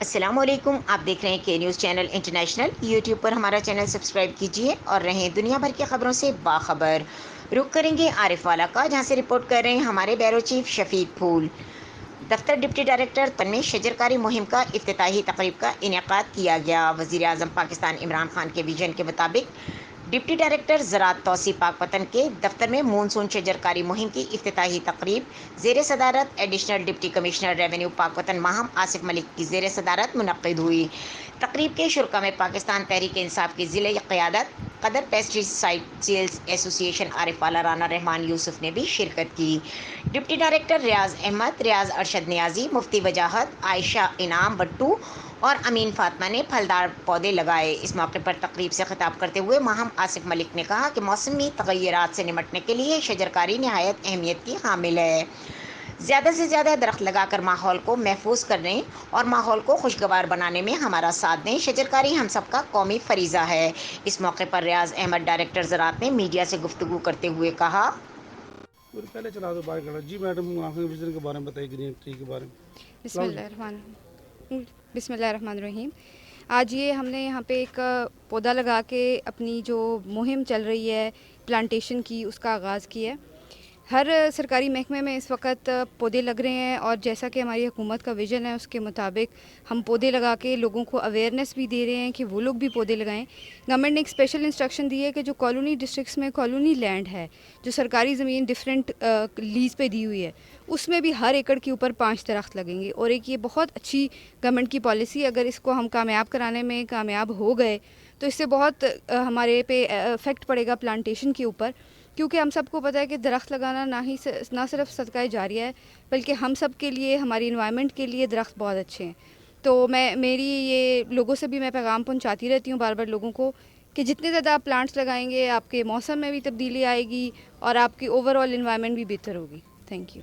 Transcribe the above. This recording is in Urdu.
السلام علیکم، آپ دیکھ رہے ہیں کے نیوز چینل انٹرنیشنل۔ یوٹیوب پر ہمارا چینل سبسکرائب کیجیے اور رہیں دنیا بھر کی خبروں سے باخبر۔ رخ کریں گے عارف والا کا، جہاں سے رپورٹ کر رہے ہیں ہمارے بیورو چیف شفیق پھول۔ دفتر ڈپٹی ڈائریکٹر تن میں شجرکاری مہم کا افتتاحی تقریب کا انعقاد کیا گیا۔ وزیر اعظم پاکستان عمران خان کے ویژن کے مطابق ڈپٹی ڈائریکٹر زراعت توسیع پاک وطن کے دفتر میں مونسون شجرکاری مہم کی افتتاحی تقریب زیر صدارت ایڈیشنل ڈپٹی کمشنر ریونیو پاک وطن ماہم آصف ملک کی زیر صدارت منعقد ہوئی۔ تقریب کے شرکا میں پاکستان تحریک انصاف کی ضلعی قیادت، قدر پیسٹری سائٹ سیلز ایسوسی ایشن عارف والا رانا رحمان یوسف نے بھی شرکت کی۔ ڈپٹی ڈائریکٹر ریاض احمد، ریاض ارشد نیازی، مفتی وجاہت، عائشہ انعام بٹو اور امین فاطمہ نے پھلدار پودے لگائے۔ اس موقع پر تقریب سے خطاب کرتے ہوئے ماہم آصف ملک نے کہا کہ موسمی تغیرات سے نمٹنے کے لیے شجرکاری نہایت اہمیت کی حامل ہے۔ زیادہ سے زیادہ درخت لگا کر ماحول کو محفوظ کرنے اور ماحول کو خوشگوار بنانے میں ہمارا ساتھ دیں۔ شجرکاری ہم سب کا قومی فریضہ ہے۔ اس موقع پر ریاض احمد ڈائریکٹر زراعت نے میڈیا سے گفتگو کرتے ہوئے کہا، پہلے چلا دو بات کرنا جی میڈم، آخری وزن کے بارے میں بتائیے، گرین ٹری کے بارے میں۔ بسم اللہ الرحمن الرحیم۔ آج یہ ہم نے یہاں پہ ایک پودا لگا کے اپنی جو مہم چل رہی ہے پلانٹیشن کی، اس کا آغاز کیا ہے۔ ہر سرکاری محکمے میں اس وقت پودے لگ رہے ہیں، اور جیسا کہ ہماری حکومت کا ویژن ہے اس کے مطابق ہم پودے لگا کے لوگوں کو اویئرنیس بھی دے رہے ہیں کہ وہ لوگ بھی پودے لگائیں۔ گورنمنٹ نے ایک اسپیشل انسٹرکشن دی ہے کہ جو کالونی ڈسٹرکٹس میں کالونی لینڈ ہے، جو سرکاری زمین ڈیفرنٹ لیز پہ دی ہوئی ہے، اس میں بھی ہر ایکڑ کے اوپر 5 درخت لگیں گے۔ اور ایک یہ بہت اچھی گورنمنٹ کی پالیسی، اگر اس کو ہم کامیاب کرانے میں کامیاب ہو گئے تو اس سے بہت ہمارے پہ افیکٹ پڑے گا پلانٹیشن کے اوپر، کیونکہ ہم سب کو پتہ ہے کہ درخت لگانا نہ صرف صدقہ جاریہ ہے، بلکہ ہم سب کے لیے، ہماری انوائرمنٹ کے لیے درخت بہت اچھے ہیں۔ تو میری یہ لوگوں سے بھی میں پیغام پہنچاتی رہتی ہوں بار بار لوگوں کو کہ جتنے زیادہ آپ پلانٹس لگائیں گے، آپ کے موسم میں بھی تبدیلی آئے گی اور آپ کی اوور آل انوائرمنٹ بھی بہتر ہوگی۔ Thank you.